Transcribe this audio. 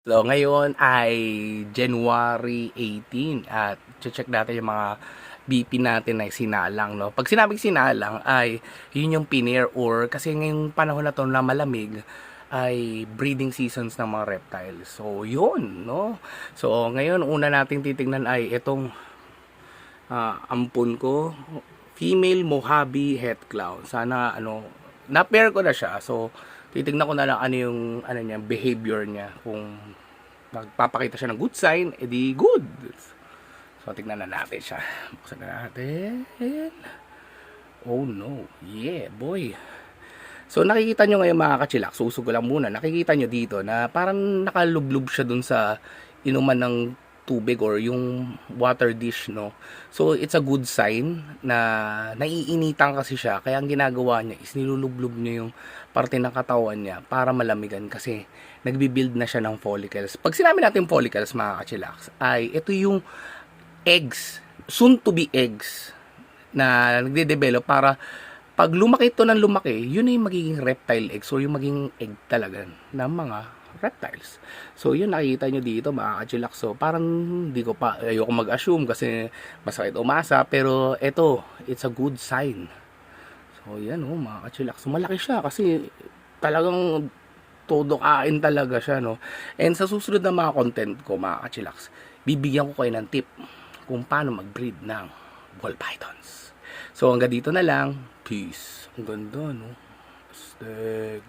So, ngayon ay January 18 at check natin yung mga BP natin na sinalang, no? Pag sinabing sinalang ay yun yung pinair or kasi ngayong panahon na to na malamig ay breeding seasons ng mga reptiles. So, yun, no? So, ngayon una nating titingnan ay itong ampon ko, female Mojave het clown. Sana na-pair ko na siya. So, titingnan ko na lang ano yung niya, behavior niya. Kung magpapakita siya ng good sign, edi good. So, tignan na natin siya. Buksan na natin. Oh no. Yeah, boy. So, nakikita nyo ngayon mga kachilak, susog ko lang muna. Nakikita nyo dito na parang nakalublob siya dun sa inuman ng tubig or yung water dish, no? So, it's a good sign na naiinitan kasi siya. Kaya ang ginagawa niya is nilulublob niya yung parte ng katawan niya para malamigan kasi nagbibuild na siya ng follicles. Pag sinabi natin follicles, mga kachilax, ay ito yung eggs, soon to be eggs na nagde-develop para pag lumaki ito ng lumaki, yun ay magiging reptile eggs or yung magiging egg talaga ng mga reptiles. So, yun nakikita nyo dito mga kachilak. So, parang hindi ko pa, ayoko mag-assume kasi masakit umasa. Pero, ito, it's a good sign. So, yan mga kachilak. So, malaki siya kasi talagang todo kain talaga siya, no? And sa susunod na mga content ko, mga kachilaks, bibigyan ko kayo ng tip kung paano mag-breed ng ball pythons. So, hanggang dito na lang. Peace. Ang ganda, no? Astag.